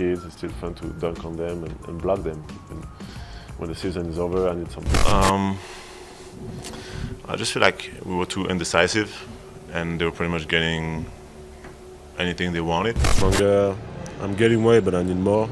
kids. It's still fun to dunk on them and block them. And when the season is over, I need something. I just feel like we were too indecisive, and they were pretty much getting anything they wanted. I'm getting weight, but I need more.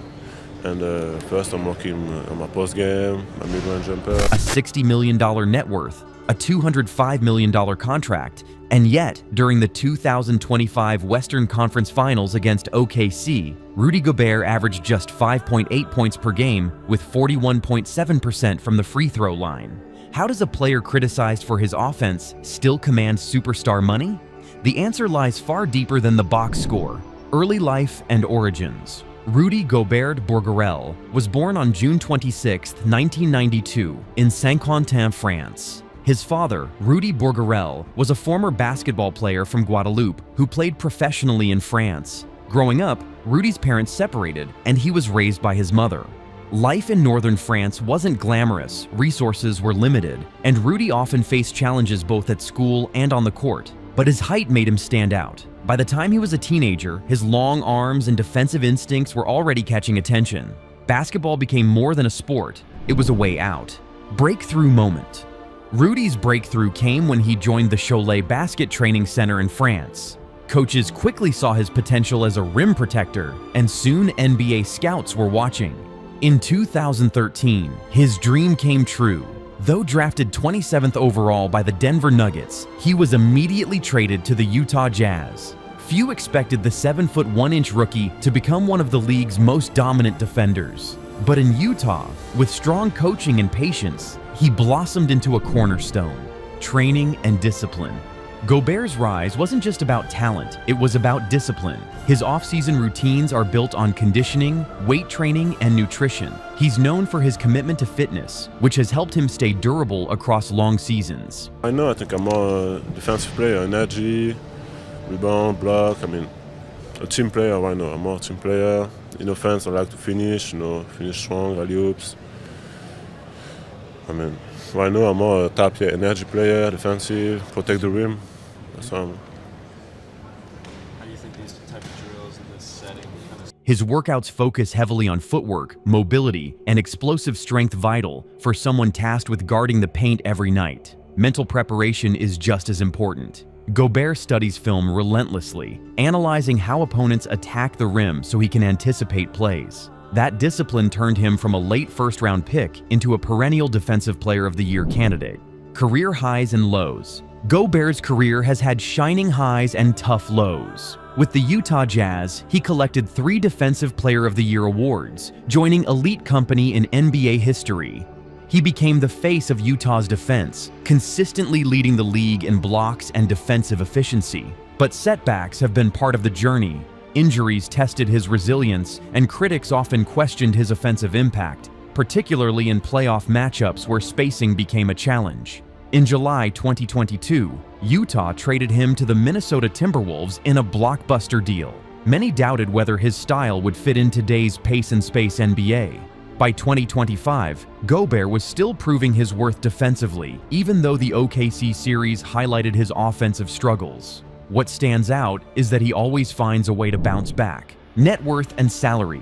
And first I'm working on my post game, my mid-range jumper. A $60 million net worth, a $205 million contract, and yet, during the 2025 Western Conference Finals against OKC, Rudy Gobert averaged just 5.8 points per game with 41.7% from the free throw line. How does a player criticized for his offense still command superstar money? The answer lies far deeper than the box score: early life and origins. Rudy Gobert Bourgerel was born on June 26, 1992, in Saint-Quentin, France. His father, Rudy Bourgerel, was a former basketball player from Guadeloupe who played professionally in France. Growing up, Rudy's parents separated, and he was raised by his mother. Life in northern France wasn't glamorous, resources were limited, and Rudy often faced challenges both at school and on the court. But his height made him stand out. By the time he was a teenager, his long arms and defensive instincts were already catching attention. Basketball became more than a sport, it was a way out. Breakthrough moment. Rudy's breakthrough came when he joined the Cholet Basket Training Center in France. Coaches quickly saw his potential as a rim protector, and soon NBA scouts were watching. In 2013, his dream came true. Though drafted 27th overall by the Denver Nuggets, he was immediately traded to the Utah Jazz. Few expected the 7'1" rookie to become one of the league's most dominant defenders. But in Utah, with strong coaching and patience, he blossomed into a cornerstone: training and discipline. Gobert's rise wasn't just about talent, it was about discipline. His off-season routines are built on conditioning, weight training, and nutrition. He's known for his commitment to fitness, which has helped him stay durable across long seasons. I think I'm more a defensive player, energy, rebound, block. A team player, I'm more a team player. In offense, I like to finish, finish strong, alley-oops. Right now I'm more a top energy player, defensive, protect the rim. That's what I'm. How do you think these type of drills in this setting His workouts focus heavily on footwork, mobility, and explosive strength, vital for someone tasked with guarding the paint every night. Mental preparation is just as important. Gobert studies film relentlessly, analyzing how opponents attack the rim so he can anticipate plays. That discipline turned him from a late first-round pick into a perennial Defensive Player of the Year candidate. Career highs and lows. Gobert's career has had shining highs and tough lows. With the Utah Jazz, he collected 3 Defensive Player of the Year awards, joining elite company in NBA history. He became the face of Utah's defense, consistently leading the league in blocks and defensive efficiency. But setbacks have been part of the journey. Injuries tested his resilience, and critics often questioned his offensive impact, particularly in playoff matchups where spacing became a challenge. In July 2022, Utah traded him to the Minnesota Timberwolves in a blockbuster deal. Many doubted whether his style would fit in today's pace and space NBA. By 2025, Gobert was still proving his worth defensively, even though the OKC series highlighted his offensive struggles. What stands out is that he always finds a way to bounce back. Net worth and salary.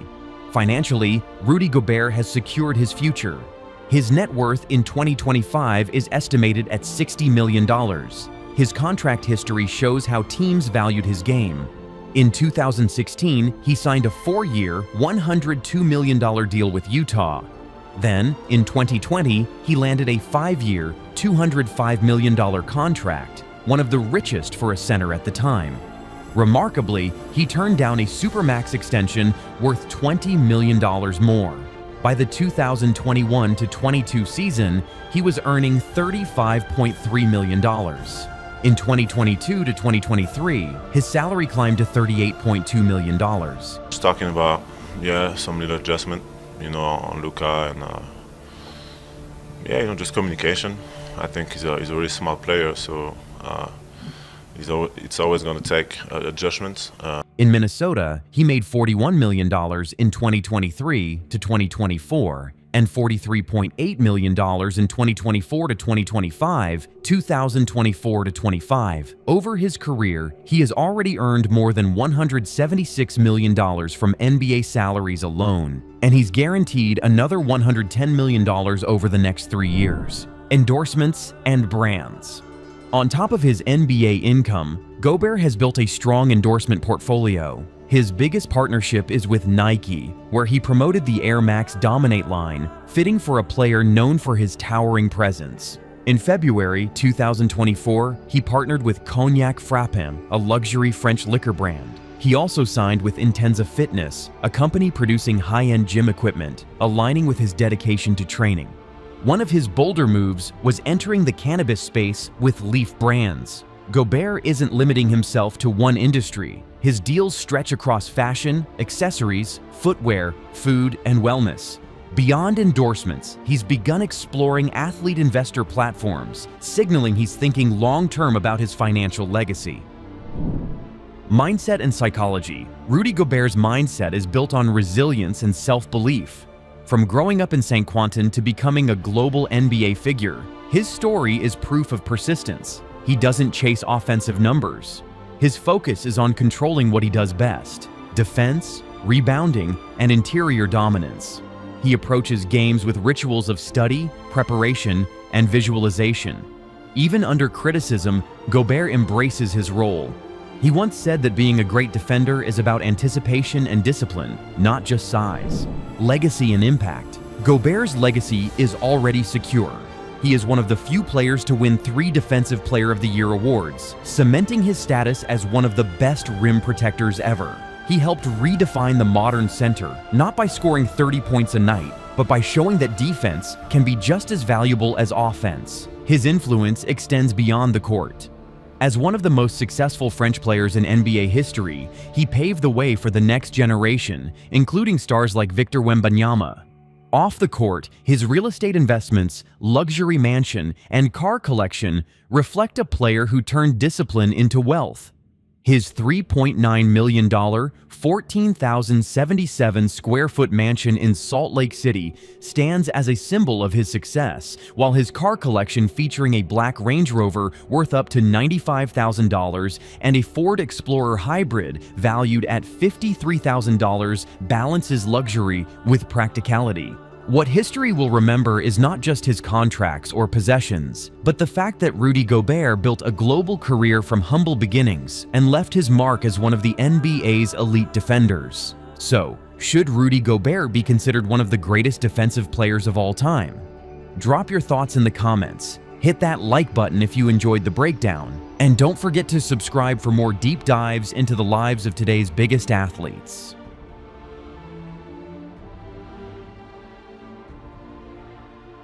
Financially, Rudy Gobert has secured his future. His net worth in 2025 is estimated at $60 million. His contract history shows how teams valued his game. In 2016, he signed a 4-year, $102 million deal with Utah. Then, in 2020, he landed a 5-year, $205 million contract, one of the richest for a center at the time. Remarkably, he turned down a Supermax extension worth $20 million more. By the 2021-22 season, he was earning $35.3 million. In 2022-2023, his salary climbed to $38.2 million. Just talking about, some little adjustment, on Luka and, just communication. I think he's a really smart player, so it's always going to take adjustments. In Minnesota, he made $41 million in 2023-2024 and $43.8 million in 2024 to 2025, 2024 to 25. Over his career, he has already earned more than $176 million from NBA salaries alone, and he's guaranteed another $110 million over the next 3 years. Endorsements and brands. On top of his NBA income, Gobert has built a strong endorsement portfolio. His biggest partnership is with Nike, where he promoted the Air Max Dominate line, fitting for a player known for his towering presence. In February 2024, he partnered with Cognac Frappin, a luxury French liquor brand. He also signed with Intensa Fitness, a company producing high-end gym equipment, aligning with his dedication to training. One of his bolder moves was entering the cannabis space with Leaf Brands. Gobert isn't limiting himself to one industry. His deals stretch across fashion, accessories, footwear, food, and wellness. Beyond endorsements, he's begun exploring athlete investor platforms, signaling he's thinking long-term about his financial legacy. Mindset and psychology. Rudy Gobert's mindset is built on resilience and self-belief. From growing up in St. Quentin to becoming a global NBA figure, his story is proof of persistence. He doesn't chase offensive numbers. His focus is on controlling what he does best: defense, rebounding, and interior dominance. He approaches games with rituals of study, preparation, and visualization. Even under criticism, Gobert embraces his role. He once said that being a great defender is about anticipation and discipline, not just size. Legacy and impact. Gobert's legacy is already secure. He is one of the few players to win 3 Defensive Player of the Year awards, cementing his status as one of the best rim protectors ever. He helped redefine the modern center, not by scoring 30 points a night, but by showing that defense can be just as valuable as offense. His influence extends beyond the court. As one of the most successful French players in NBA history, he paved the way for the next generation, including stars like Victor Wembanyama. Off the court, his real estate investments, luxury mansion, and car collection reflect a player who turned discipline into wealth. His $3.9 million, 14,077 square foot mansion in Salt Lake City stands as a symbol of his success, while his car collection featuring a black Range Rover worth up to $95,000 and a Ford Explorer hybrid valued at $53,000 balances luxury with practicality. What history will remember is not just his contracts or possessions, but the fact that Rudy Gobert built a global career from humble beginnings and left his mark as one of the NBA's elite defenders. So, should Rudy Gobert be considered one of the greatest defensive players of all time? Drop your thoughts in the comments, hit that like button if you enjoyed the breakdown, and don't forget to subscribe for more deep dives into the lives of today's biggest athletes.